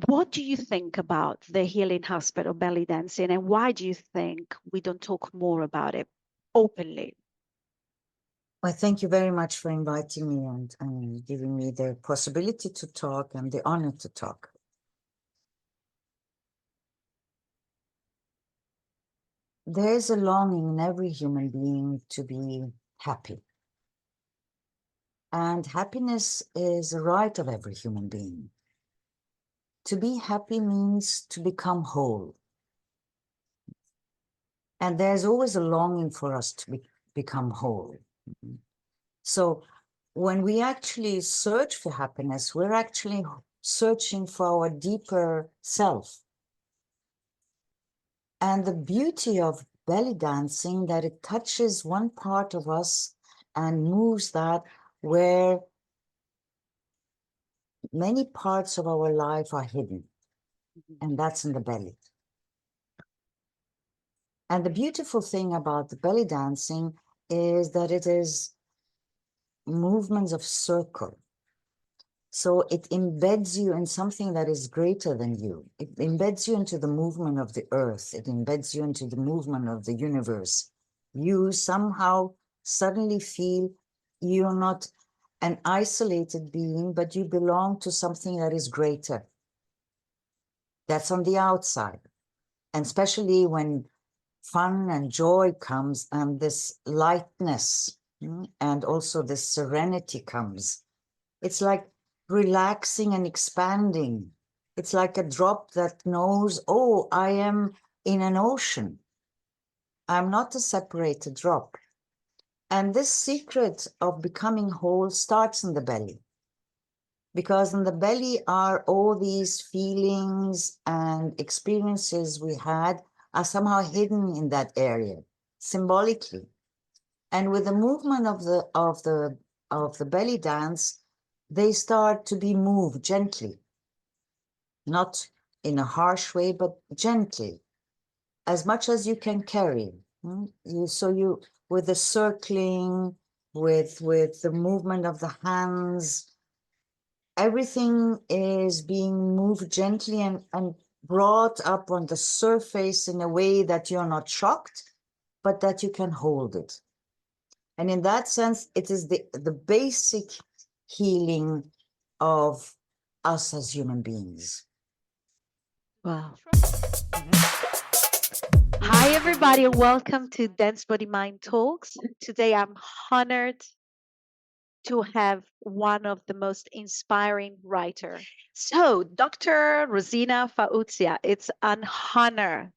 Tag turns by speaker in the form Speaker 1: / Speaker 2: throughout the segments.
Speaker 1: what do you think about the healing aspect of belly dancing, and why do you think we don't talk more about it openly?
Speaker 2: Well, thank you very much for inviting me and giving me the possibility to talk and the honor to talk. There is a longing in every human being to be happy. And happiness is a right of every human being. To be happy means to become whole. And there's always a longing for us to become whole. So when we actually search for happiness, we're actually searching for our deeper self. And the beauty of belly dancing, that it touches one part of us and moves that where many parts of our life are hidden, and that's in the belly. And the beautiful thing about the belly dancing is that it is movements of circle. So it embeds you in something that is greater than you. It embeds you into the movement of the earth. It embeds you into the movement of the universe. You somehow suddenly feel you're not an isolated being, but you belong to something that is greater. That's on the outside. And especially when fun and joy comes and this lightness and also this serenity comes, it's like relaxing and expanding. It's like a drop that knows, oh, I am in an ocean. I'm not a separated drop. And this secret of becoming whole starts in the belly. Because in the belly are all these feelings and experiences we had are somehow hidden in that area, symbolically. And with the movement of the belly dance, they start to be moved gently, not in a harsh way, but gently, as much as you can carry. So with the circling, with the movement of the hands, everything is being moved gently and brought up on the surface in a way that you're not shocked, but that you can hold it. And in that sense, it is the basic healing of us as human beings.
Speaker 1: Wow. Hi, everybody, and welcome to Dance Body Mind Talks. Today, I'm honored to have one of the most inspiring writer. So, Dr. Rosina Fawzia, it's an honor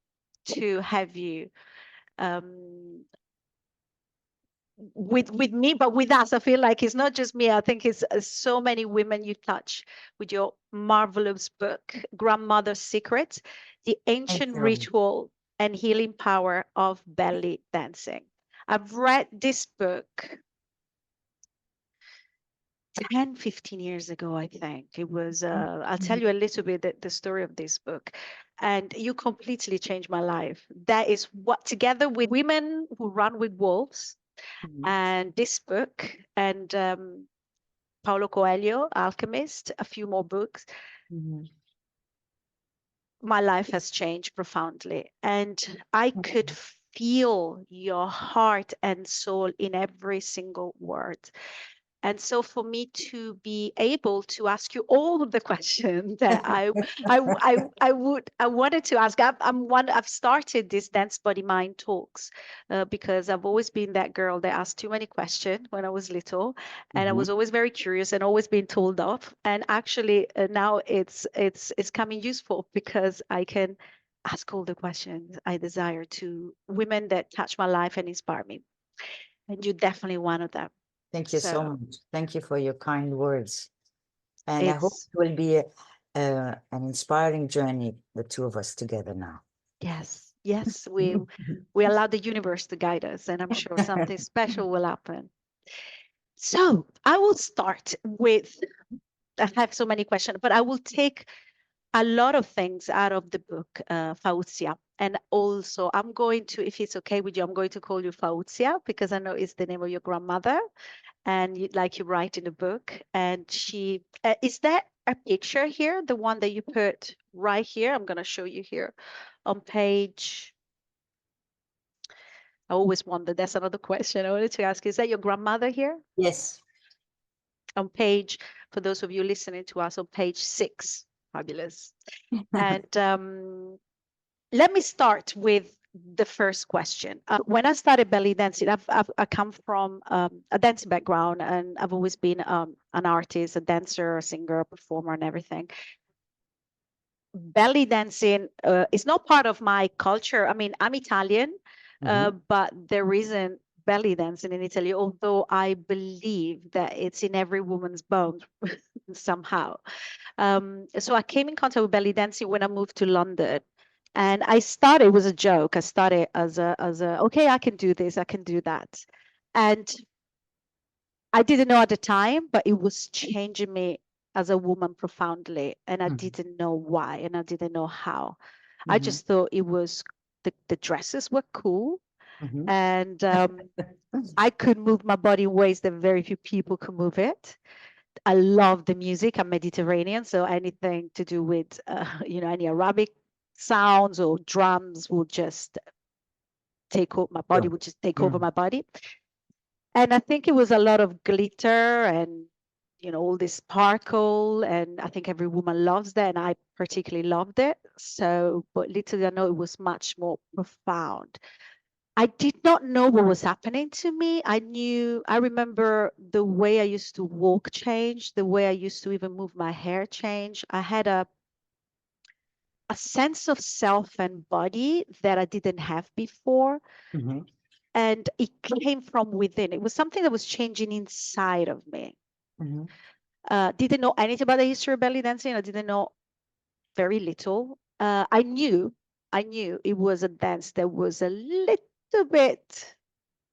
Speaker 1: to have you um, with me, but with us. I feel like it's not just me. I think it's so many women you touch with your marvelous book, Grandmother's Secret, the
Speaker 2: Thank
Speaker 1: ancient
Speaker 2: you.
Speaker 1: ritual and healing power of belly dancing. I've read this book 10, 15 years ago, I think. It was, I'll tell you a little bit the story of this book. And you completely changed my life. That is what, together with Women Who Run with Wolves, and this book, and Paulo Coelho, Alchemist, a few more books, my life has changed profoundly. And I could feel your heart and soul in every single word. And so for me to be able to ask you all of the questions that I wanted to ask, I've started this Dance Body Mind Talks because I've always been that girl that asked too many questions when I was little, and I was always very curious and always being told off. And actually now it's coming useful because I can ask all the questions I desire to women that touch my life and inspire me. And you're definitely one of them.
Speaker 2: Thank you so
Speaker 1: So
Speaker 2: much. Thank you for your kind words. And I hope
Speaker 1: it's
Speaker 2: it will be an inspiring journey, the two of us together now.
Speaker 1: yes, yes, we allow the universe to guide us, and I'm sure something special will happen. So I will start with, I have so many questions, but I will take a lot of things out of the book, Fawzia. And also, I'm going to, if it's okay with you, I'm going to call you Fawzia because I know it's the name of your grandmother, and like you write in the book. And she is that a picture here, the one that you put right here. I'm going to show you here on page. I always wonder, that's another question I wanted to ask. Is that your grandmother here?
Speaker 2: Yes.
Speaker 1: On page, for those of you listening to us, on page 6. Fabulous. And let me start with the first question. When I started belly dancing, I come from a dancing background, and I've always been an artist, a dancer, a singer, a performer, and everything. Belly dancing is not part of my culture. I mean, I'm Italian, but there isn't belly dancing in Italy, although I believe that it's in every woman's bones somehow. So I came in contact with belly dancing when I moved to London. And I started, it was a joke. I started as a okay, I can do this, I can do that. And I didn't know at the time, but it was changing me as a woman profoundly. And I didn't know why, and I didn't know how. I just thought it was the dresses were cool. And I could move my body in ways that very few people could move it. I love the music. I'm Mediterranean, so anything to do with any Arabic sounds or drums will just take over my body, would just take over my body. And I think it was a lot of glitter and all this sparkle, and I think every woman loves that, and I particularly loved it. So, but little did I know it was much more profound. I did not know what was happening to me. I remember the way I used to walk changed, the way I used to even move my hair changed. I had a sense of self and body that I didn't have before. And it came from within. It was something that was changing inside of me. Didn't know anything about the history of belly dancing. I didn't know very little. I knew it was a dance that was a little bit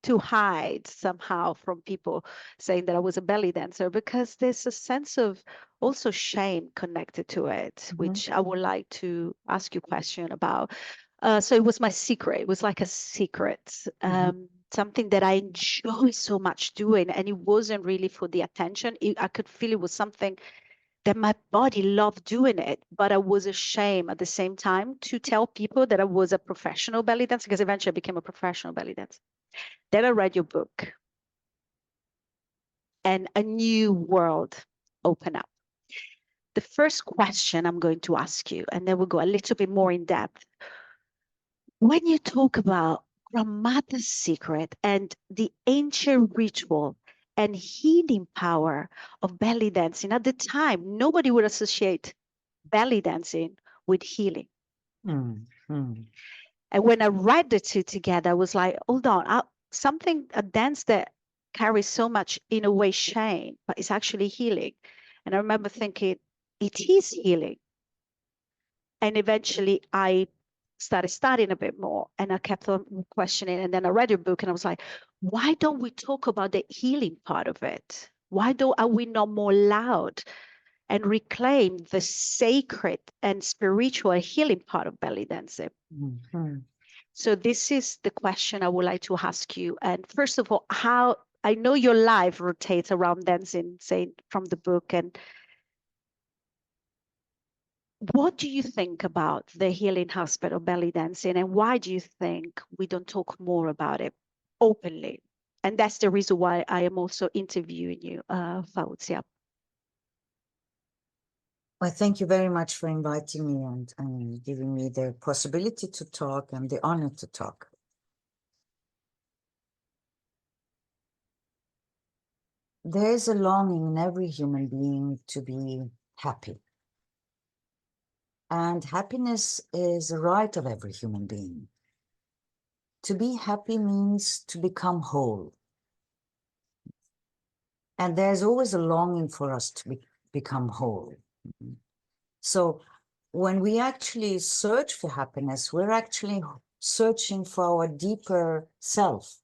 Speaker 1: to hide somehow from people saying that I was a belly dancer, because there's a sense of also shame connected to it, which I would like to ask you a question about. So it was my secret. It was like a secret, something that I enjoy so much doing. And it wasn't really for the attention. I could feel it was something that my body loved doing it, but I was ashamed at the same time to tell people that I was a professional belly dancer, because eventually I became a professional belly dancer. Then I read your book and a new world opened up. The first question I'm going to ask you, and then we'll go a little bit more in depth. When you talk about grandmother's secret and the ancient ritual and healing power of belly dancing, at the time, nobody would associate belly dancing with healing. And when I read the two together, I was like, hold on, a dance that carries so much, in a way, shame, but it's actually healing. And I remember thinking, it is healing. And eventually I started studying a bit more, and I kept on questioning. And then I read your book and I was like, why don't we talk about the healing part of it? Why are we not more loud and reclaim the sacred and spiritual healing part of belly dancing? So this is the question I would like to ask you. And first of all, how I know your life rotates around dancing, say from the book, and what do you think about the healing aspect of belly dancing, and why do you think we don't talk more about it openly? And that's the reason why I am also interviewing you, Fawzia.
Speaker 2: Well, thank you very much for inviting me and giving me the possibility to talk and the honor to talk. There is a longing in every human being to be happy. And happiness is a right of every human being. To be happy means to become whole. And there's always a longing for us to become whole. So when we actually search for happiness, we're actually searching for our deeper self.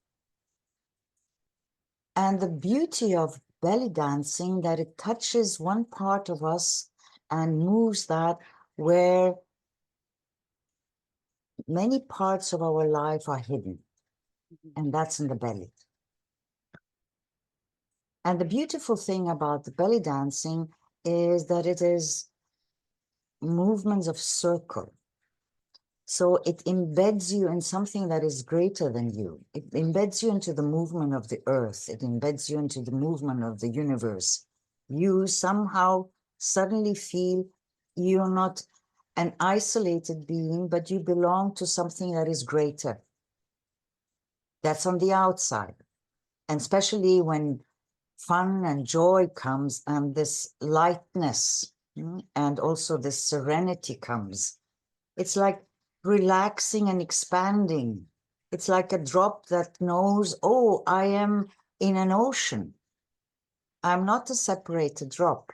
Speaker 2: And the beauty of belly dancing, that it touches one part of us and moves that where many parts of our life are hidden, and that's in the belly. And the beautiful thing about the belly dancing is that it is movements of circle. So it embeds you in something that is greater than you. It embeds you into the movement of the earth. It embeds you into the movement of the universe. You somehow suddenly feel you're not an isolated being, but you belong to something that is greater. That's on the outside. And especially when fun and joy comes and this lightness and also this serenity comes. It's like relaxing and expanding. It's like a drop that knows, oh, I am in an ocean. I'm not a separated drop.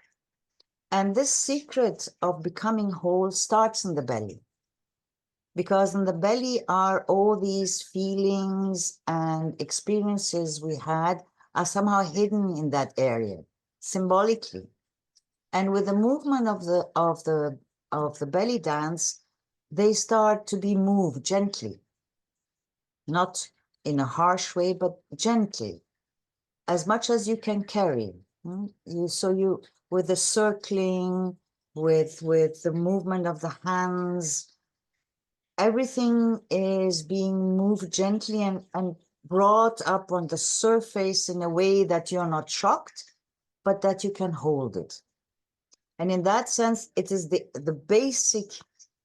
Speaker 2: And this secret of becoming whole starts in the belly. Because in the belly are all these feelings and experiences we had are somehow hidden in that area, symbolically. And with the movement of the belly dance, they start to be moved gently, not in a harsh way, but gently, as much as you can carry. You with the circling, with the movement of the hands, everything is being moved gently and brought up on the surface in a way that you're not shocked, but that you can hold it. And in that sense, it is the basic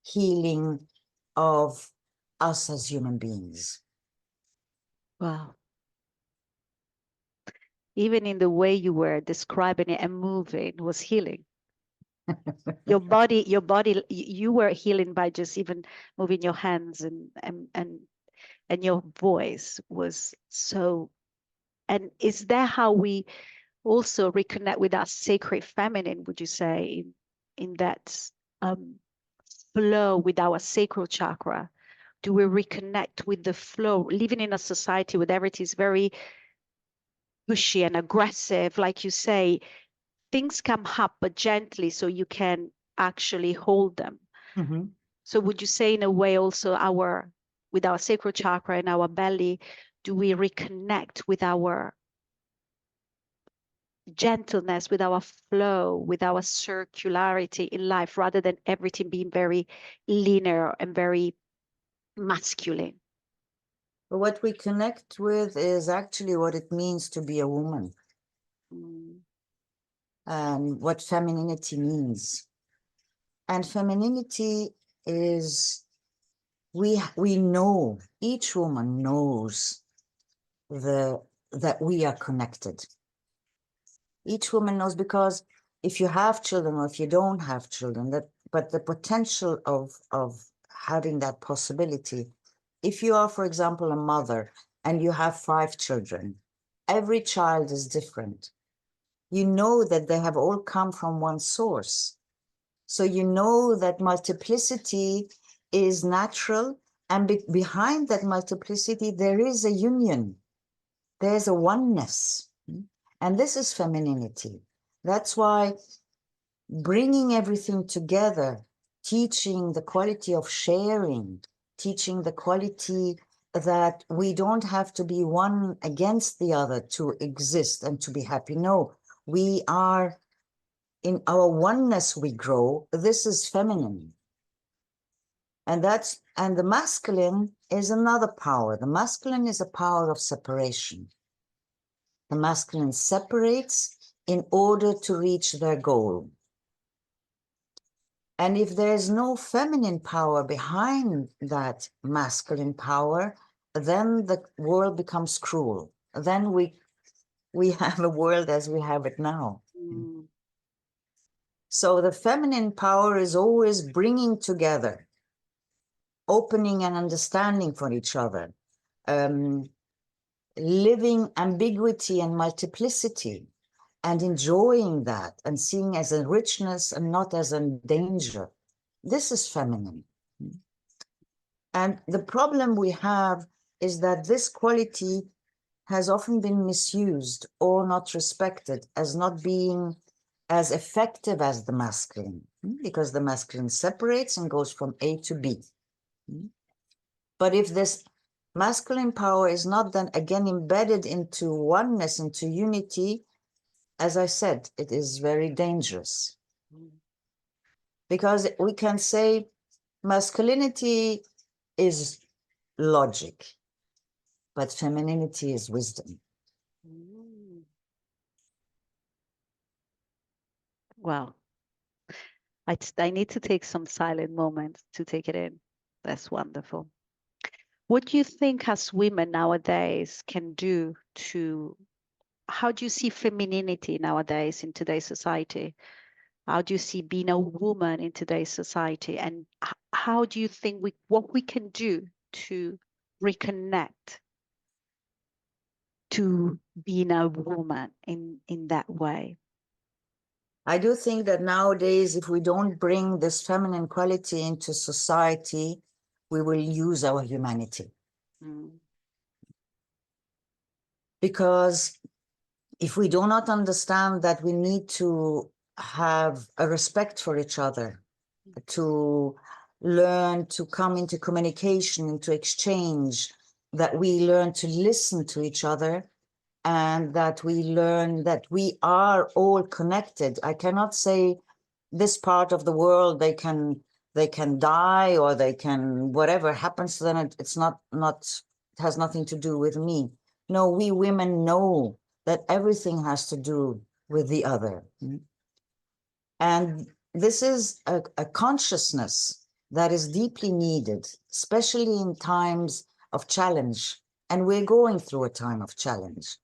Speaker 2: healing of us as human beings.
Speaker 1: Wow. Even in the way you were describing it and moving was healing. Your body, you were healing by just even moving your hands and your voice was so. And is that how we also reconnect with our sacred feminine, would you say, in that flow with our sacral chakra? Do we reconnect with the flow, living in a society where everything is very pushy and aggressive, like you say, things come up but gently so you can actually hold them.
Speaker 2: Mm-hmm.
Speaker 1: So would you say in a way also with our sacral chakra and our belly, do we reconnect with our gentleness, with our flow, with our circularity in life, rather than everything being very linear and very masculine?
Speaker 2: But what we connect with is actually what it means to be a woman and what femininity means. And femininity is, we know, each woman knows that we are connected. Each woman knows, because if you have children or if you don't have children, but the potential of having that possibility, if you are, for example, a mother and you have 5 children, every child is different. You know that they have all come from one source. So you know that multiplicity is natural, and behind that multiplicity, there is a union. There's a oneness. And this is femininity. That's why bringing everything together, teaching the quality of sharing, teaching the quality that we don't have to be one against the other to exist and to be happy. No, we are in our oneness, we grow. This is feminine. And the masculine is another power. The masculine is a power of separation. The masculine separates in order to reach their goal. And if there's no feminine power behind that masculine power, then the world becomes cruel. Then we have a world as we have it now. So the feminine power is always bringing together, opening and understanding for each other, living ambiguity and multiplicity, and enjoying that and seeing as a richness and not as a danger. This is feminine. And the problem we have is that this quality has often been misused or not respected as not being as effective as the masculine, because the masculine separates and goes from A to B. But if this masculine power is not then again embedded into oneness, into unity, as I said, it is very dangerous
Speaker 1: Mm.
Speaker 2: because we can say masculinity is logic, but femininity is wisdom.
Speaker 1: Mm. Wow. I need to take some silent moments to take it in. That's wonderful. What do you think as women nowadays can do to, how do you see femininity nowadays in today's society? How do you see being a woman in today's society? And how do you think what we can do to reconnect to being a woman in that way?
Speaker 2: I do think that nowadays, if we don't bring this feminine quality into society, we will lose our humanity.
Speaker 1: Mm.
Speaker 2: Because if we do not understand that we need to have a respect for each other, to learn to come into communication, into exchange, that we learn to listen to each other, and that we learn that we are all connected. I cannot say this part of the world they can die or they can whatever happens to them. It's not it has nothing to do with me. No, we women know that everything has to do with the other. And this is a consciousness that is deeply needed, especially in times of challenge. And we're going through a time of challenge.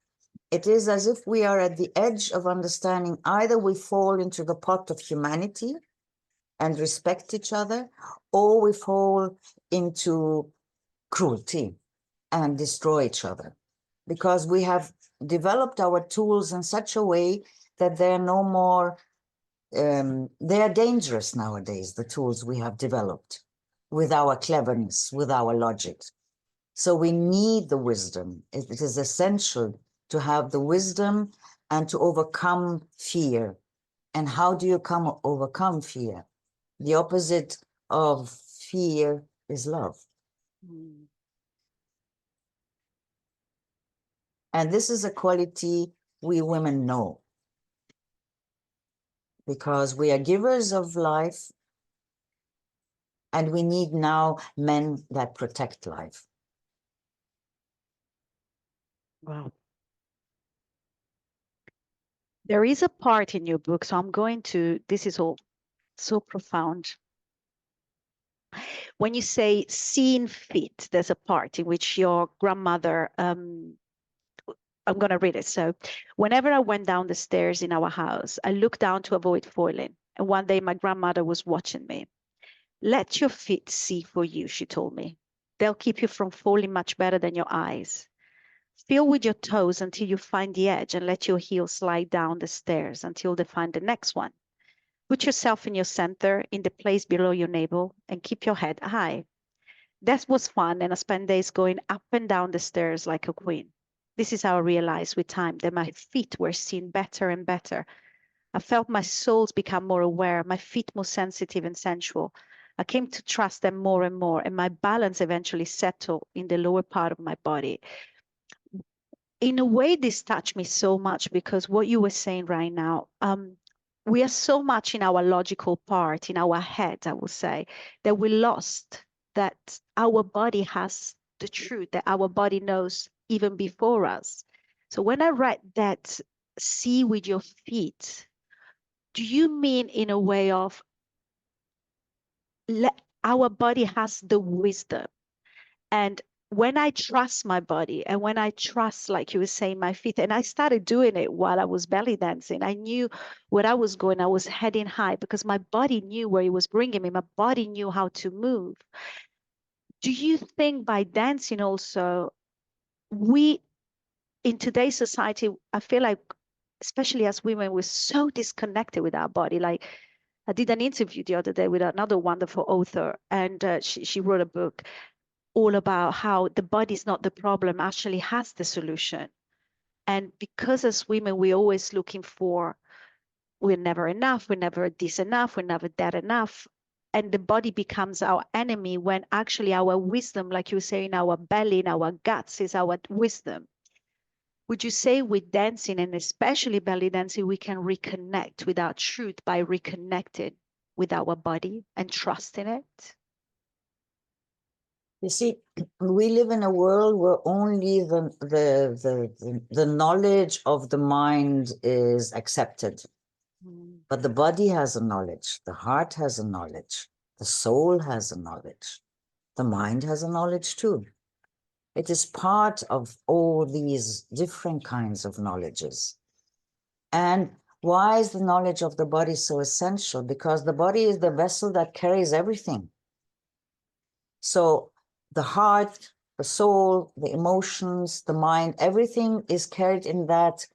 Speaker 2: It is as if we are at the edge of understanding either we fall into the pot of humanity and respect each other, or we fall into cruelty and destroy each other. Because we have developed our tools in such a way that they're no more, they are dangerous nowadays, the tools we have developed with our cleverness, with our logic. So we need the wisdom. It is essential to have the wisdom and to overcome fear. And how do you overcome fear? The opposite of fear is love.
Speaker 1: Mm.
Speaker 2: And this is a quality we women know because we are givers of life and we need now men that protect life.
Speaker 1: Wow. There is a part in your book, so I'm going to, this is all so profound. When you say seeing fit, there's a part in which your grandmother, I'm going to read it. So, whenever I went down the stairs in our house, I looked down to avoid falling. And one day my grandmother was watching me. Let your feet see for you, she told me. They'll keep you from falling much better than your eyes. Feel with your toes until you find the edge and let your heels slide down the stairs until they find the next one. Put yourself in your center, in the place below your navel, and keep your head high. That was fun, and I spent days going up and down the stairs like a queen. This is how I realized with time that my feet were seen better and better. I felt my soles become more aware, my feet more sensitive and sensual. I came to trust them more and more, and my balance eventually settled in the lower part of my body. In a way, this touched me so much because what you were saying right now, we are so much in our logical part, in our head, I would say, that we lost that our body has the truth, that our body knows even before us. So when I read that, see with your feet, do you mean in a way of our body has the wisdom? And when I trust my body and when I trust, like you were saying, my feet, and I started doing it while I was belly dancing, I knew where I was going. I was heading high because my body knew where it was bringing me. My body knew how to move. Do you think by dancing also, we in today's society, I feel like, especially as women, we're so disconnected with our body. Like I did an interview the other day with another wonderful author, and she wrote a book all about how the body is not the problem, actually has the solution. And because as women, we're always looking for, we're never enough, we're never this enough, we're never that enough. And the body becomes our enemy when actually our wisdom, like you say, in our belly, in our guts, is our wisdom. Would you say with dancing, and especially belly dancing, we can reconnect with our truth by reconnecting with our body and trusting it?
Speaker 2: You see, we live in a world where only the knowledge of the mind is accepted. But the body has a knowledge, the heart has a knowledge, the soul has a knowledge, the mind has a knowledge too. It is part of all these different kinds of knowledges. And why is the knowledge of the body so essential? Because the body is the vessel that carries everything. So the heart, the soul, the emotions, the mind, everything is carried in that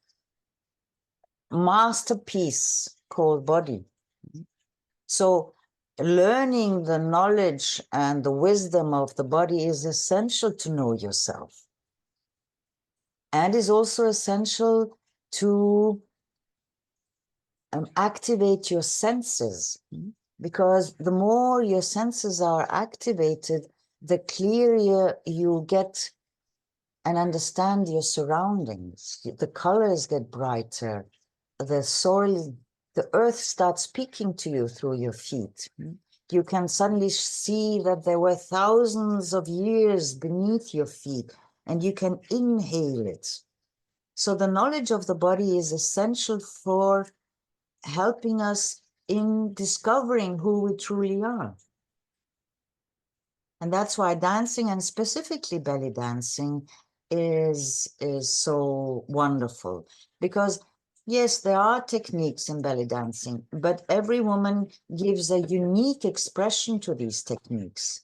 Speaker 2: masterpiece called body. So learning the knowledge and the wisdom of the body is essential to know yourself, and is also essential to activate your senses, because the more your senses are activated, the clearer you get and understand your surroundings. The colors get brighter, the soil, the earth starts speaking to you through your feet. You can suddenly see that there were thousands of years beneath your feet, and you can inhale it. So the knowledge of the body is essential for helping us in discovering who we truly are. And that's why dancing, and specifically belly dancing, is so wonderful. Because yes, there are techniques in belly dancing, but every woman gives a unique expression to these techniques.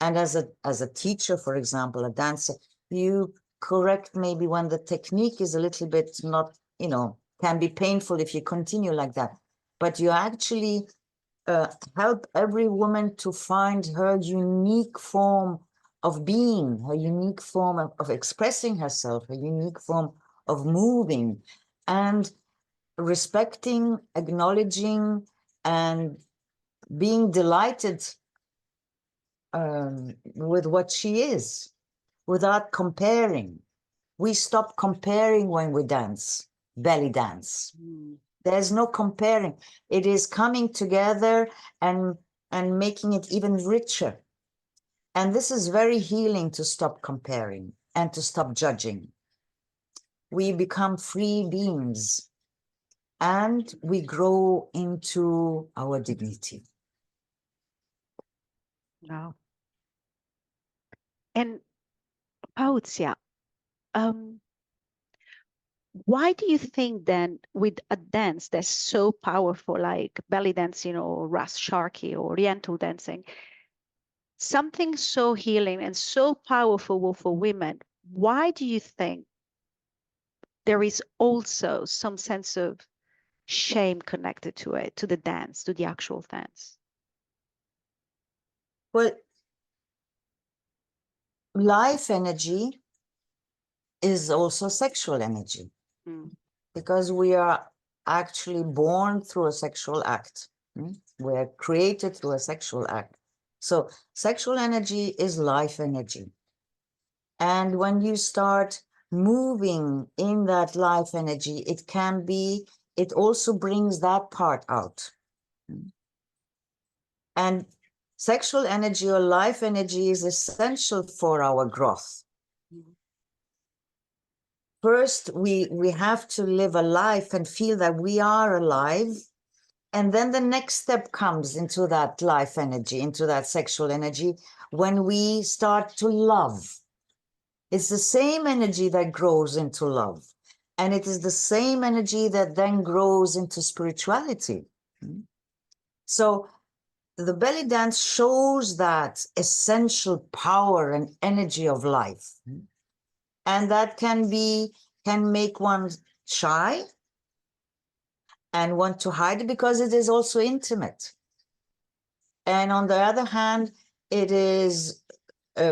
Speaker 2: And as a teacher, for example, a dancer, you correct maybe when the technique is a little bit not, can be painful if you continue like that. But you actually help every woman to find her unique form of being, her unique form of expressing herself, her unique form of moving, and respecting, acknowledging, and being delighted with what she is, without comparing. We stop comparing when we dance, belly dance. There's no comparing. It is coming together and making it even richer. And this is very healing, to stop comparing and to stop judging. We become free beings and we grow into our dignity.
Speaker 1: Wow. And Fawzia, why do you think then with a dance that's so powerful, like belly dancing or Ras Sharki or Oriental dancing, something so healing and so powerful for women, why do you think there is also some sense of shame connected to it, to the dance, to the actual dance?
Speaker 2: Well, life energy is also sexual energy, because we are actually born through a sexual act. We are created through a sexual act. So sexual energy is life energy. And when you start moving in that life energy, it also brings that part out. And sexual energy or life energy is essential for our growth. First, we have to live a life and feel that we are alive. And then the next step comes into that life energy, into that sexual energy, when we start to love. It's the same energy that grows into love. And it is the same energy that then grows into spirituality. So the belly dance shows that essential power and energy of life. And that can make one shy and want to hide, because it is also intimate. And on the other hand, it is,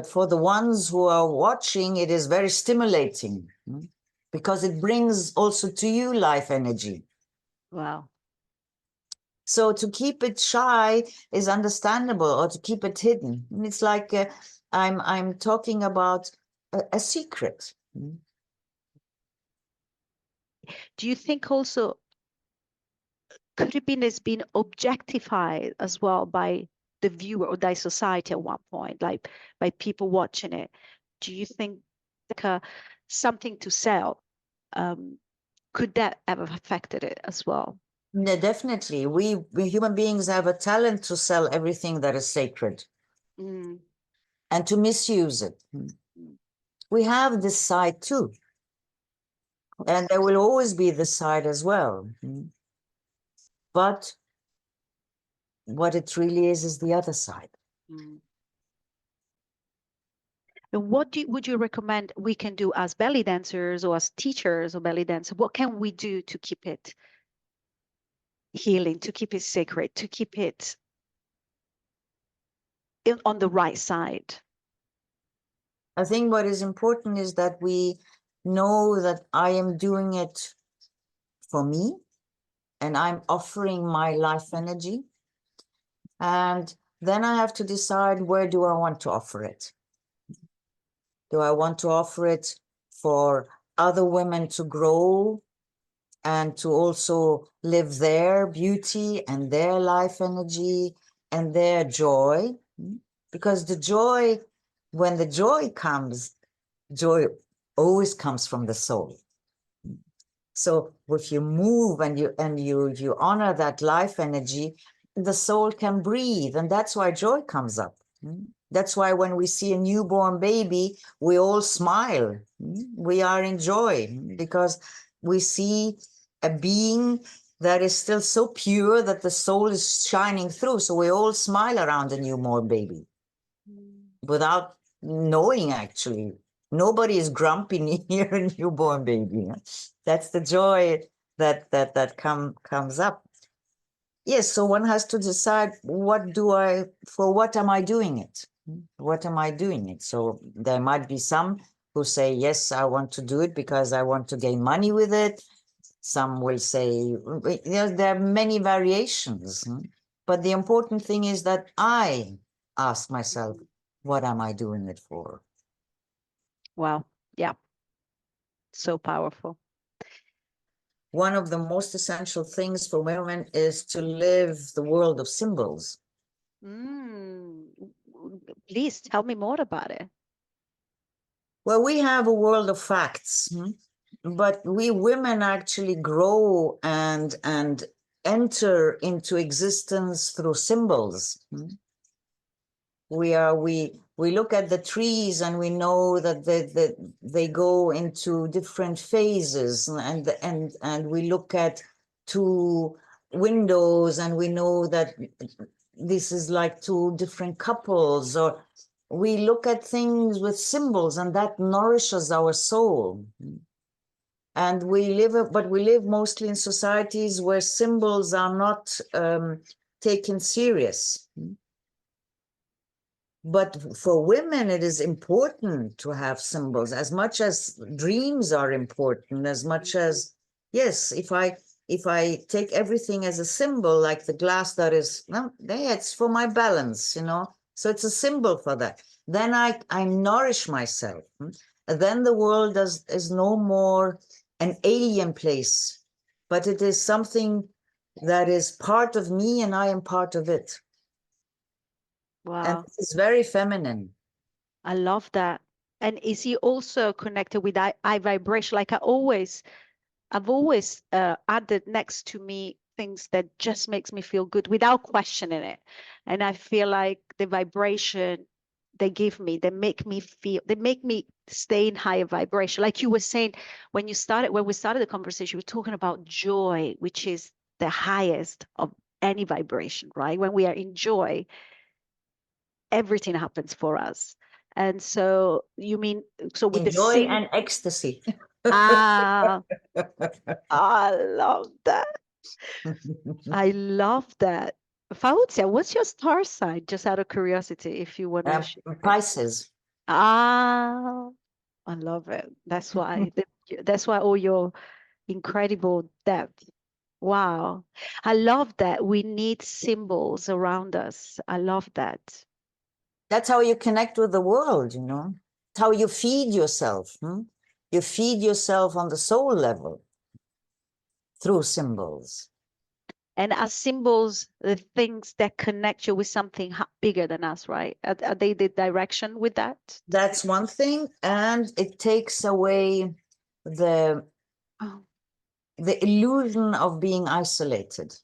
Speaker 2: for the ones who are watching, it is very stimulating, because it brings also to you life energy.
Speaker 1: Wow.
Speaker 2: So to keep it shy is understandable, or to keep it hidden. It's like I'm talking about a secret.
Speaker 1: Do you think also could it been as been objectified as well by the viewer or by society at one point, like by people watching it? Do you think like something to sell? Could that ever affected it as well?
Speaker 2: No, definitely. We human beings have a talent to sell everything that is sacred
Speaker 1: Mm,
Speaker 2: and to misuse it.
Speaker 1: mm,
Speaker 2: We have this side too, and there will always be this side as well. But what it really is the other side.
Speaker 1: mm. And what would you recommend we can do as belly dancers or as teachers or belly dancers? What can we do to keep it healing, to keep it sacred, to keep it on the right side?
Speaker 2: I think what is important is that we know that I am doing it for me and I'm offering my life energy. And then I have to decide, where do I want to offer it? Do I want to offer it for other women to grow and to also live their beauty and their life energy and their joy? Because the joy, when the joy comes, joy always comes from the soul. So if you move and you honor that life energy, the soul can breathe, and that's why joy comes up. That's why when we see a newborn baby, we all smile. We are in joy because we see a being that is still so pure that the soul is shining through. So we all smile around a newborn baby without knowing, actually. Nobody is grumpy near a newborn baby. That's the joy that comes up. Yes, so one has to decide, for what am I doing it? What am I doing it? So there might be some who say, yes, I want to do it because I want to gain money with it. Some will say, there are many variations. But the important thing is that I ask myself, what am I doing it for?
Speaker 1: Wow. Yeah. So powerful.
Speaker 2: One of the most essential things for women is to live the world of symbols.
Speaker 1: Mm. Please tell me more about it.
Speaker 2: Well, we have a world of facts, but we women actually grow and enter into existence through symbols. We look at the trees and we know that they go into different phases, and we look at two windows and we know that this is like two different couples, or we look at things with symbols, and that nourishes our soul. And but we live mostly in societies where symbols are not taken serious. But for women, it is important to have symbols as much as dreams are important, as much as, yes, if I take everything as a symbol, like the glass that is, no, it's for my balance, so it's a symbol for that. Then I nourish myself. Then the world is no more an alien place, but it is something that is part of me and I am part of it. And
Speaker 1: Wow.
Speaker 2: it's very feminine.
Speaker 1: I love that. And is he also connected with I vibration? Like I've always added next to me things that just makes me feel good without questioning it. And I feel like the vibration they give me, they make me stay in higher vibration. Like you were saying, when we started the conversation, we were talking about joy, which is the highest of any vibration, right? When we are in joy, everything happens for us. And so you mean, so with
Speaker 2: In
Speaker 1: the
Speaker 2: joy
Speaker 1: same,
Speaker 2: and ecstasy.
Speaker 1: ah, I love that. I love that. Fawzia, what's your star sign? Just out of curiosity, if you want to share it.
Speaker 2: Pisces.
Speaker 1: Ah, I love it. That's why all your incredible depth. Wow. I love that. We need symbols around us. I love that.
Speaker 2: That's how you connect with the world, It's how you feed yourself. You feed yourself on the soul level. through symbols.
Speaker 1: And are symbols the things that connect you with something bigger than us, right? Are they the direction with that?
Speaker 2: That's one thing, and it takes away the
Speaker 1: Oh.
Speaker 2: the illusion of being isolated.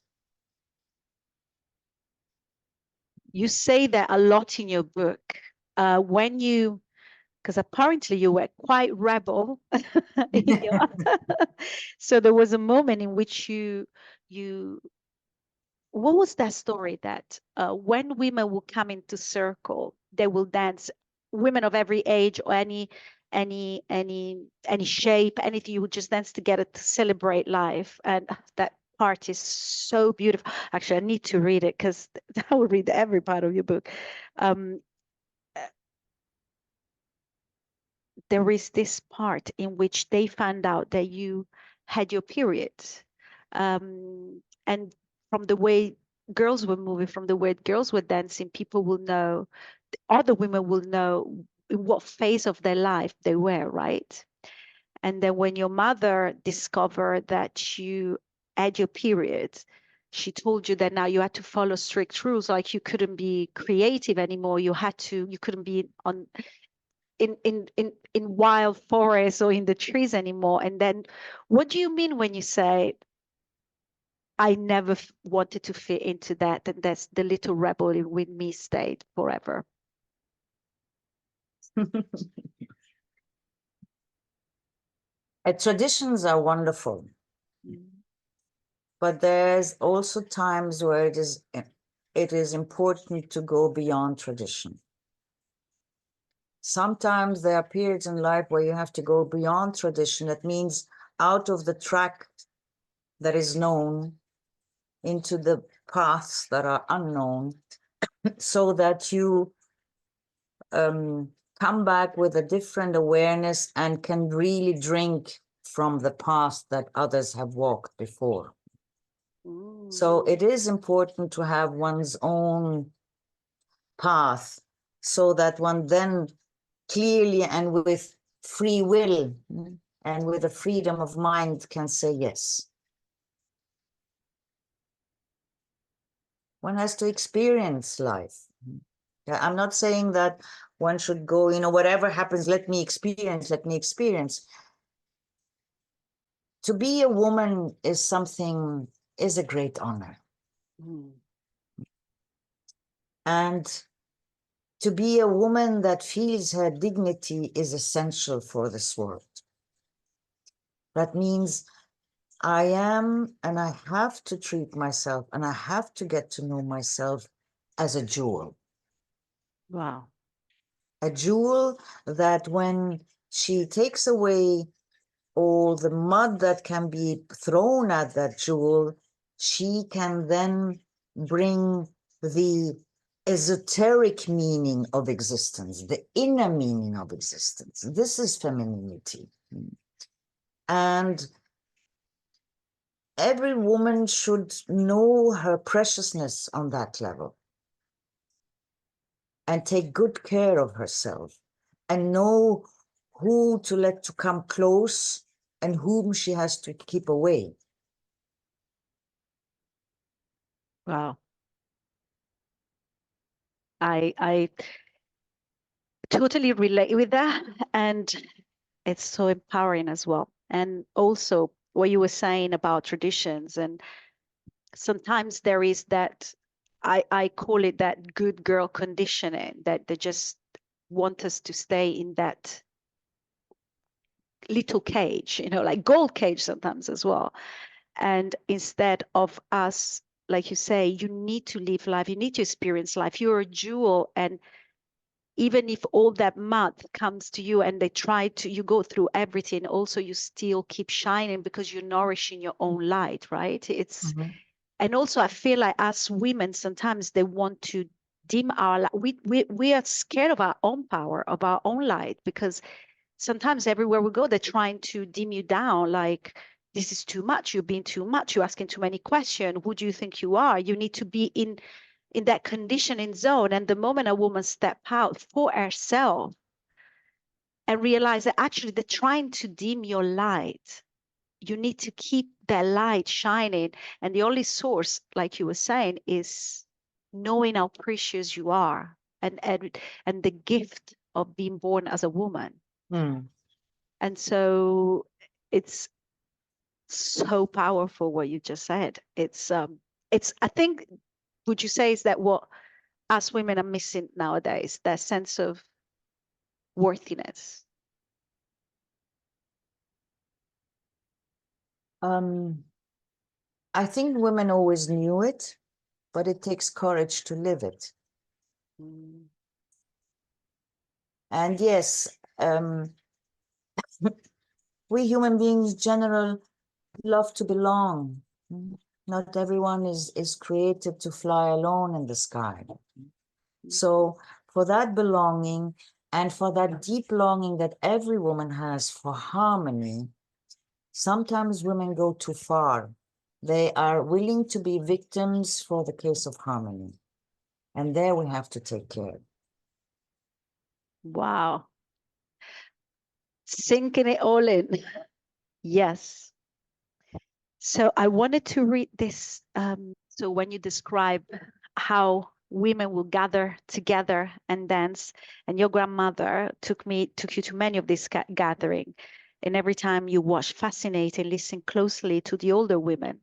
Speaker 1: You say that a lot in your book. When you, because apparently you were quite rebel in your so there was a moment in which you what was that story that when women will come into circle, they will dance, women of every age or any shape, anything, you would just dance together to celebrate life. And that part is so beautiful. Actually, I need to read it because I will read every part of your book. Um, there is this part in which they found out that you had your period. And from the way girls were moving, from the way girls were dancing, people will know, other women will know in what phase of their life they were, right? And then when your mother discovered that you had your period, she told you that now you had to follow strict rules, like you couldn't be creative anymore. You couldn't be on in wild forests or in the trees anymore. And then what do you mean when you say I never wanted to fit into that, and that's the little rebel with me stayed forever?
Speaker 2: Traditions are wonderful,
Speaker 1: Mm.
Speaker 2: but there's also times where it is important to go beyond tradition. Sometimes there are periods in life where you have to go beyond tradition. That means out of the track that is known into the paths that are unknown, so that you come back with a different awareness and can really drink from the path that others have walked before. So
Speaker 1: Mm.
Speaker 2: it is important to have one's own path so that one then clearly and with free will and with a freedom of mind can say yes. One has to experience life. I'm not saying that one should go, whatever happens, let me experience, let me experience. To be a woman is a great honor.
Speaker 1: Mm.
Speaker 2: And to be a woman that feels her dignity is essential for this world. That means I am, and I have to treat myself, and I have to get to know myself as a jewel.
Speaker 1: Wow.
Speaker 2: A jewel that when she takes away all the mud that can be thrown at that jewel, she can then bring the esoteric meaning of existence, the inner meaning of existence. This is femininity. And every woman should know her preciousness on that level and take good care of herself and know who to let to come close and whom she has to keep away.
Speaker 1: Wow. I totally relate with that. And it's so empowering as well. And also what you were saying about traditions, and sometimes there is that, I call it that good girl conditioning, that they just want us to stay in that little cage, like gold cage sometimes as well. And instead of us, like you say, you need to live life, you need to experience life. You're a jewel, and even if all that mud comes to you and you go through everything, also you still keep shining because you're nourishing your own light, right? And also I feel like us women, sometimes they want to dim our light. We are scared of our own power, of our own light, because sometimes everywhere we go, they're trying to dim you down, like, this is too much, you're being too much, you're asking too many questions, who do you think you are? You need to be in that conditioning zone. And the moment a woman step out for herself and realize that actually they're trying to dim your light, you need to keep that light shining. And the only source, like you were saying, is knowing how precious you are, and the gift of being born as a woman.
Speaker 2: Mm.
Speaker 1: And so it's so powerful what you just said. It's I think, would you say is that what us women are missing nowadays, that sense of worthiness?
Speaker 2: I think women always knew it, but it takes courage to live it.
Speaker 1: Mm.
Speaker 2: And yes, we human beings in general love to belong. Not everyone is created to fly alone in the sky. So for that belonging and for that deep longing that every woman has for harmony, sometimes women go too far. They are willing to be victims for the case of harmony. And there we have to take care.
Speaker 1: Wow. Sinking it all in. Yes. So I wanted to read this. So when you describe how women will gather together and dance, and your grandmother took you to many of these gathering, and every time you watch, fascinate and listen closely to the older women.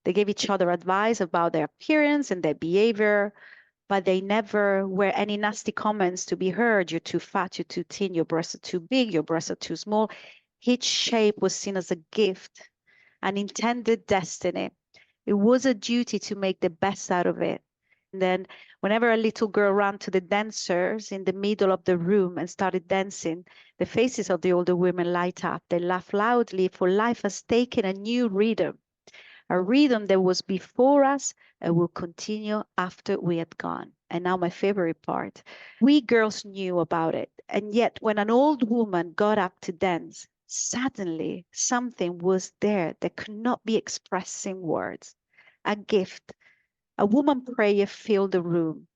Speaker 1: They gave each other advice about their appearance and their behavior, but they never were any nasty comments to be heard. You're too fat, you're too thin, your breasts are too big, your breasts are too small. Each shape was seen as a gift, an intended destiny. It was a duty to make the best out of it. And then, whenever a little girl ran to the dancers in the middle of the room and started dancing, the faces of the older women light up. They laugh loudly, for life has taken a new rhythm, a rhythm that was before us and will continue after we had gone. And now, my favorite part. We girls knew about it. And yet, when an old woman got up to dance, suddenly something was there that could not be expressed in words. A gift, a woman prayer filled the room,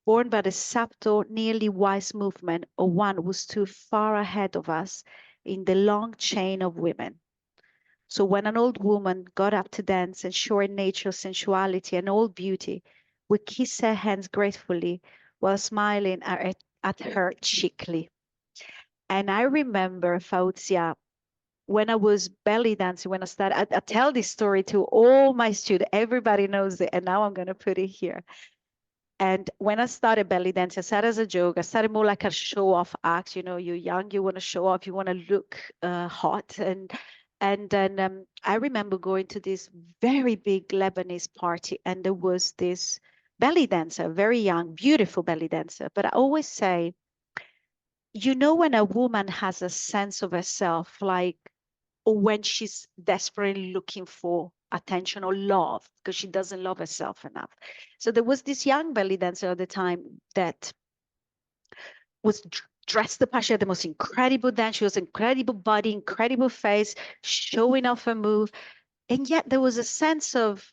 Speaker 1: born by the subtle, nearly wise movement of one who stood far ahead of us in the long chain of women. So when an old woman got up to dance and show her natural sensuality and old beauty, we kissed her hands gratefully while smiling at her cheekily. And I remember, Fawzia, when I was belly dancing, when I started, I tell this story to all my students. Everybody knows it, and now I'm going to put it here. And when I started belly dancing, I started as a joke. I started more like a show-off act. You know, you're young, you want to show off, you want to look hot. And then I remember going to this very big Lebanese party, and there was this belly dancer, very young, beautiful belly dancer. But I always say, you know, when a woman has a sense of herself, like, or when she's desperately looking for attention or love because she doesn't love herself enough. So there was this young belly dancer at the time that was dressed up. She had the most incredible dance. She was incredible body, incredible face, showing off her move. And yet there was a sense of,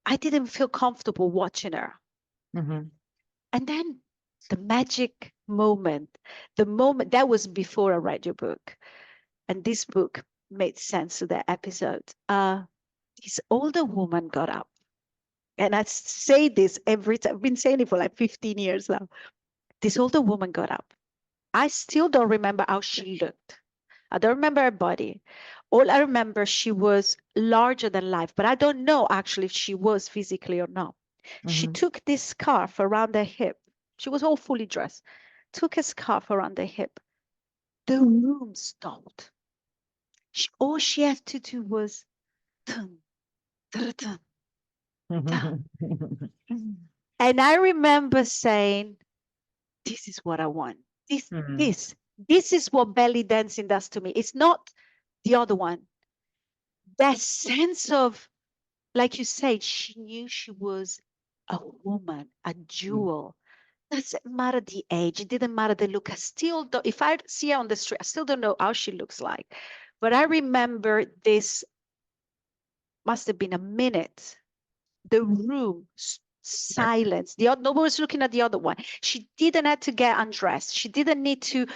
Speaker 1: I didn't feel comfortable watching her.
Speaker 2: Mm-hmm.
Speaker 1: And then the magic moment, the moment that was before I read your book. And this book made sense to the episode. This older woman got up. And I say this every time. I've been saying it for like 15 years now. This older woman got up. I still don't remember how she looked. I don't remember her body. All I remember, she was larger than life, but I don't know actually if she was physically or not. She
Speaker 2: Mm-hmm.
Speaker 1: took this scarf around her hip. She was all fully dressed. Took a scarf around her hip. The room stopped. All she had to do was dun, dun, dun, dun. And I remember saying, this is what I want. This,
Speaker 2: Mm-hmm.
Speaker 1: this, this is what belly dancing does to me. It's not the other one. That sense of, like you said, she knew she was a woman, a jewel. Doesn't matter the age. It didn't matter the look. I still don't, if I see her on the street, I still don't know how she looks like. But I remember this must have been a minute. The room silence. No one was looking at the other one. She didn't have to get undressed. She didn't need to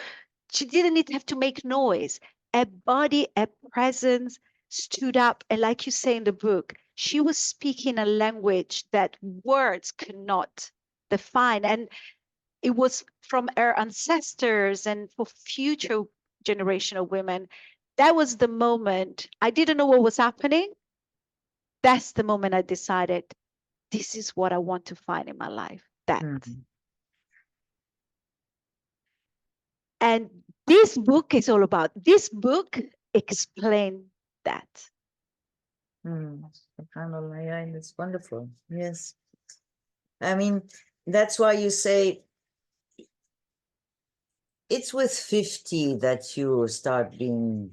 Speaker 1: have to make noise. A body, a presence, stood up, and like you say in the book, she was speaking a language that words could not define. And it was from her ancestors and for future generation of women. That was the moment. I didn't know what was happening. That's the moment I decided this is what I want to find in my life. That. And this book is all about, this book explained that.
Speaker 2: Yeah, it's wonderful. Yes. I mean, that's why you say it's with 50 that you start being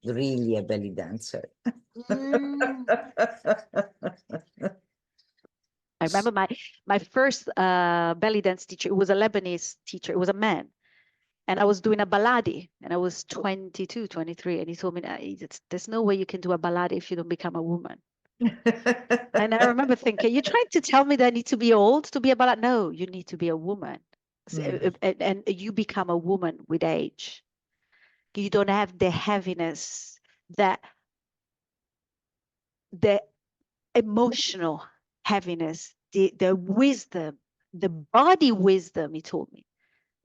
Speaker 2: really a belly dancer.
Speaker 1: I remember my first belly dance teacher, it was a Lebanese teacher, it was a man. And I was doing a baladi, and I was 22, 23. And he told me, there's no way you can do a baladi if you don't become a woman. And I remember thinking, you're trying to tell me that I need to be old to be a baladi? No, you need to be a woman. And you become a woman with age. You don't have the heaviness, that the emotional heaviness, the wisdom, the body wisdom, he told me,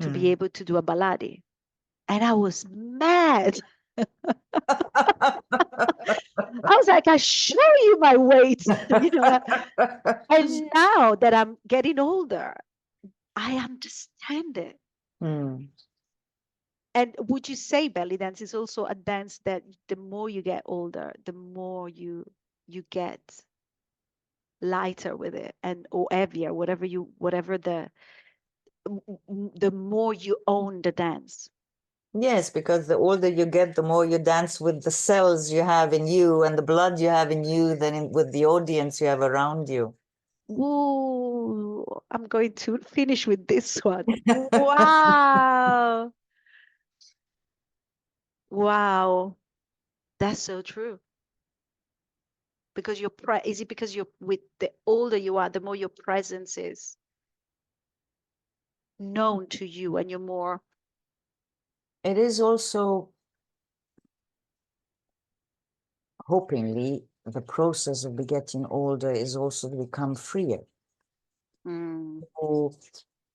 Speaker 1: to be able to do a baladi. And I was mad. I was like, I show you my weight, you know. And now that I'm getting older, I understand it. And would you say belly dance is also a dance that the more you get older, the more you get lighter with it, and or heavier, whatever the more you own the dance?
Speaker 2: Yes, because the older you get, the more you dance with the cells you have in you and the blood you have in you than with the audience you have around you.
Speaker 1: Ooh, I'm going to finish with this one. Wow. Wow. That's so true. Because is it because you're with the older you are, the more your presence is known to you, and you're more.
Speaker 2: It is also, hopingly, the process of getting older is also to become freer. To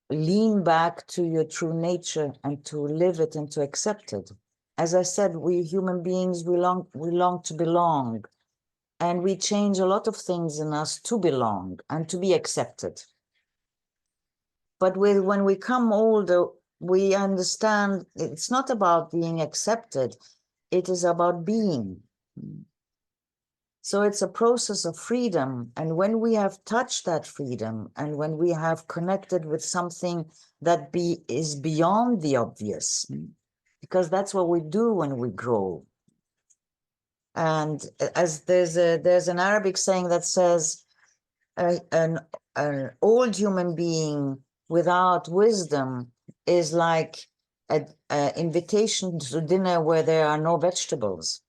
Speaker 2: lean back to your true nature and to live it and to accept it. As I said, we human beings, we long to belong. And we change a lot of things in us to belong and to be accepted. But when we come older, we understand it's not about being accepted, it is about being. So it's a process of freedom. And when we have touched that freedom, and when we have connected with something that is beyond the obvious, because that's what we do when we grow. And as there's an Arabic saying that says, an old human being without wisdom is like an invitation to dinner where there are no vegetables.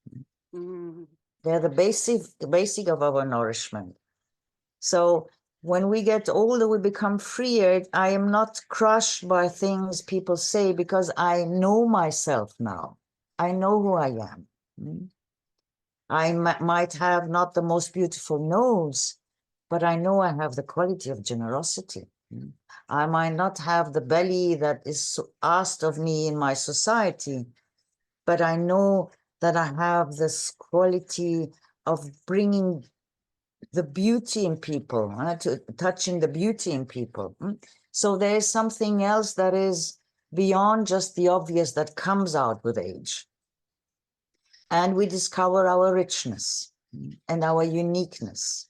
Speaker 2: They're the basic of our nourishment. So when we get older, we become freer. I am not crushed by things people say because I know myself now. I know who I am. I might have not the most beautiful nose, but I know I have the quality of generosity. I might not have the belly that is asked of me in my society, but I know that I have this quality of bringing the beauty in people, touching the beauty in people. So there is something else that is beyond just the obvious that comes out with age. And we discover our richness and our uniqueness.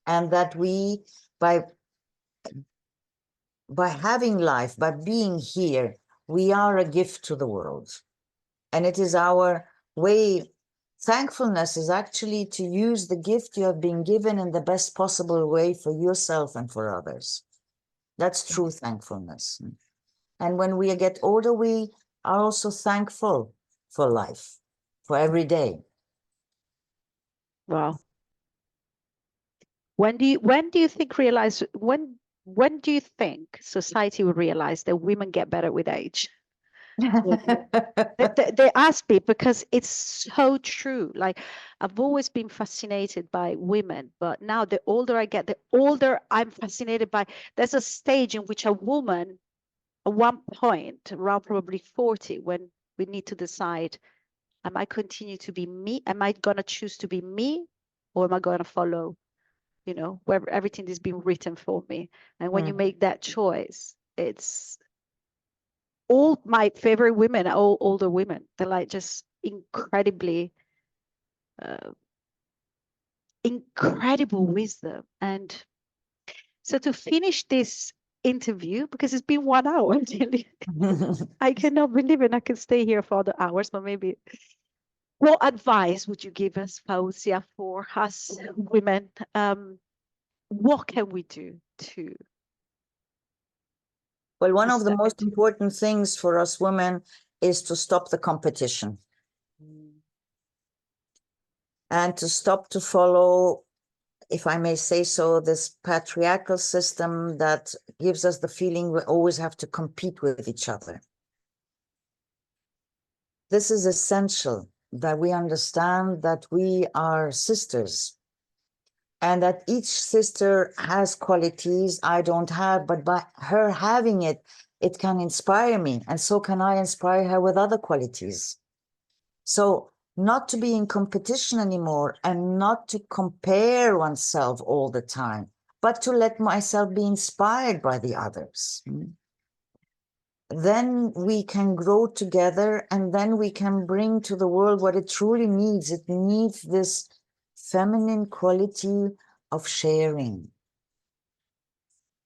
Speaker 2: And that we, by having life, by being here, we are a gift to the world. And it is our way. Thankfulness is actually to use the gift you have been given in the best possible way for yourself and for others. That's true thankfulness. And when we get older, we are also thankful for life, for every day.
Speaker 1: Wow. When do you think when do you think society will realize that women get better with age? They ask me because it's so true. Like, I've always been fascinated by women, but now the older I get, the older I'm fascinated by. There's a stage in which a woman, at one point, around probably 40, when we need to decide, am I continue to be me? Am I gonna choose to be me, or am I gonna follow, where everything is being written for me? And when you
Speaker 2: Mm.
Speaker 1: make that choice, it's all my favorite women are all older women. They're like just uh, incredible wisdom. And so to finish this interview, because it's been 1 hour, really, I cannot believe it. I can stay here for other hours, but maybe. What advice would you give us, Fawzia, for us women? What can we do to
Speaker 2: Well, one of the
Speaker 1: step
Speaker 2: most
Speaker 1: into?
Speaker 2: important things for us women is to stop the competition and to stop to follow, if I may say so, this patriarchal system that gives us the feeling we always have to compete with each other. This is essential, that we understand that we are sisters and that each sister has qualities I don't have, but by her having it, it can inspire me, and so can I inspire her with other qualities. So not to be in competition anymore and not to compare oneself all the time, but to let myself be inspired by the others. Then we can grow together, and then we can bring to the world what it truly needs. It needs this feminine quality of sharing.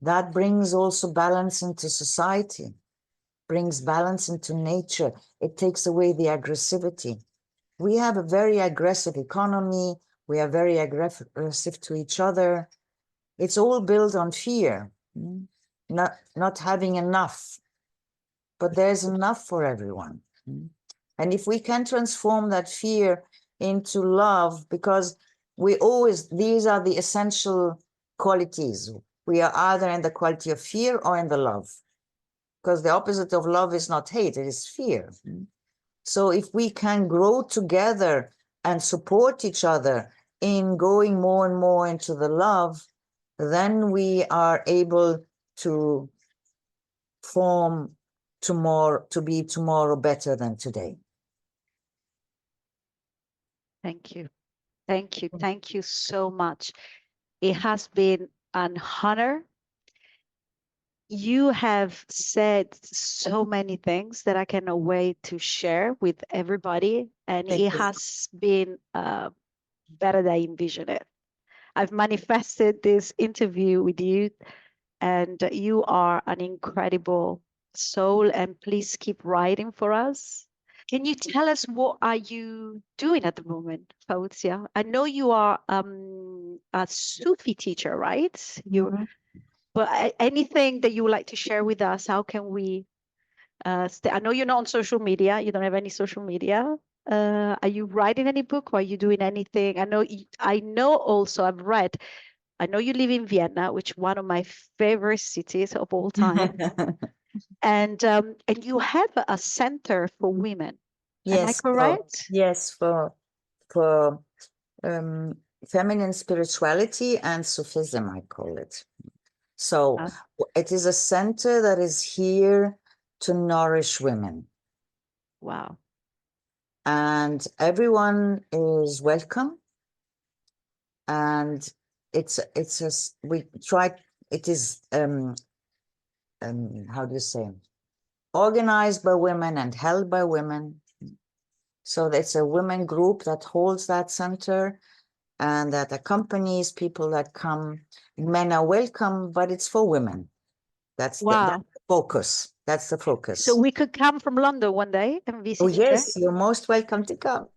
Speaker 2: That brings also balance into society, brings balance into nature. It takes away the aggressivity. We have a very aggressive economy. We are very aggressive to each other. It's all built on fear, not having enough, but there's enough for everyone. And if we can transform that fear into love, because these are the essential qualities. We are either in the quality of fear or in the love, because the opposite of love is not hate, it is fear. So if we can grow together and support each other in going more and more into the love, then we are able to form tomorrow, to be tomorrow better than today.
Speaker 1: Thank you. Thank you. Thank you so much. It has been an honor. You have said so many things that I cannot wait to share with everybody, and
Speaker 2: Thank
Speaker 1: it
Speaker 2: you.
Speaker 1: has been better than I envisioned it. I've manifested this interview with you, and you are an incredible soul, and please keep writing for us. Can you tell us what are you doing at the moment, Fawzia? I know you are a Sufi teacher, right?
Speaker 2: Mhm.
Speaker 1: But anything that you would like to share with us? How can we stay? I know you're not on social media. You don't have any social media. Are you writing any book, or are you doing anything? I know also I've read. I know you live in Vienna, which is one of my favorite cities of all time, and you have a center for women. Am I
Speaker 2: Yes,
Speaker 1: correct?
Speaker 2: for um, feminine spirituality and Sufism, I call it. So
Speaker 1: Uh,
Speaker 2: it is a center that is here to nourish women,
Speaker 1: wow.
Speaker 2: and everyone is welcome. And we try. It is how do you say, organized by women and held by women. So it's a women group that holds that center and that accompanies people that come. Men are welcome, but it's for women. That's the
Speaker 1: Wow.
Speaker 2: focus. That's the
Speaker 1: So
Speaker 2: focus.
Speaker 1: we could come from London one day and
Speaker 2: Oh,
Speaker 1: visit you there.
Speaker 2: yes, you're most welcome to come.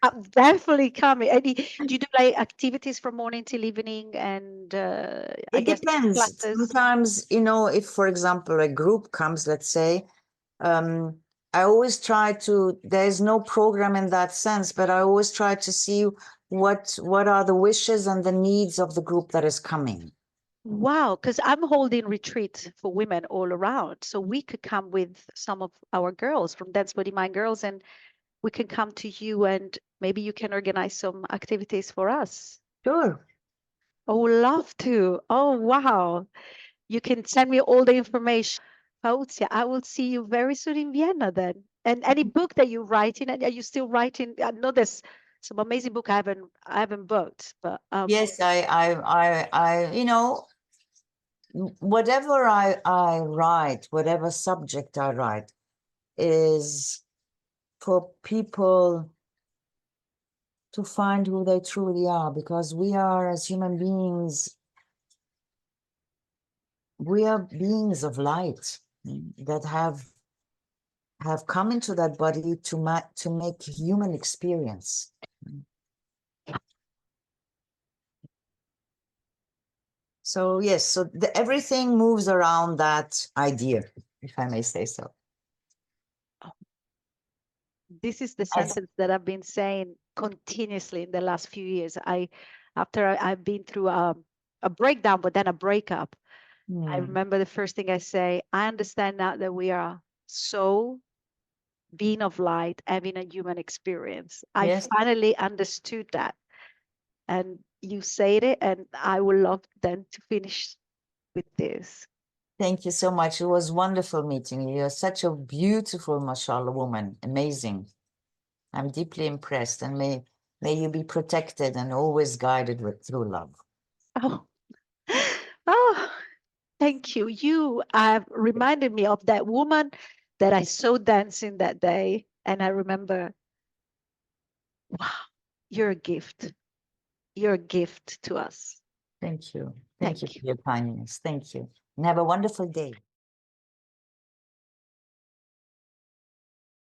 Speaker 1: I'm definitely coming. Do you do like activities from morning till evening and I
Speaker 2: It
Speaker 1: guess
Speaker 2: depends.
Speaker 1: classes?
Speaker 2: Sometimes, if, for example, a group comes, let's say, um, I always try to, there's no program in that sense, but I always try to see what are the wishes and the needs of the group that is coming.
Speaker 1: Wow, because I'm holding retreats for women all around. So we could come with some of our girls from Dance Body Mind Girls, and we can come to you, and maybe you can organize some activities for us.
Speaker 2: Sure.
Speaker 1: Oh, love to. Oh, wow. You can send me all the information. Fawzia, I will see you very soon in Vienna then. And any book that you're writing, and are you still writing? I know there's some amazing book I haven't booked, but
Speaker 2: Yes, whatever I write, whatever subject I write, is for people to find who they truly are, because we are, as human beings, we are beings of light that have come into that body to make human experience. So yes, so everything moves around that idea, if I may say so.
Speaker 1: this is the
Speaker 2: As,
Speaker 1: sentence that I've been saying continuously in the last few years. I've been through a breakdown, but then a breakup. I remember the first thing I say, I understand now that we are so being of light, having a human experience. I
Speaker 2: yes,
Speaker 1: finally understood that. And you said it, and I would love then to finish with this.
Speaker 2: thank you so much. It was wonderful meeting you. You're such a beautiful, mashallah woman. Amazing. I'm deeply impressed, and may you be protected and always guided through love.
Speaker 1: Oh, oh, thank you. You have reminded me of that woman that I saw dancing that day. And I remember, wow, you're a gift. You're a gift to us.
Speaker 2: Thank you. Thank you
Speaker 1: Thank
Speaker 2: for
Speaker 1: you.
Speaker 2: your kindness. Thank you. And have a wonderful day.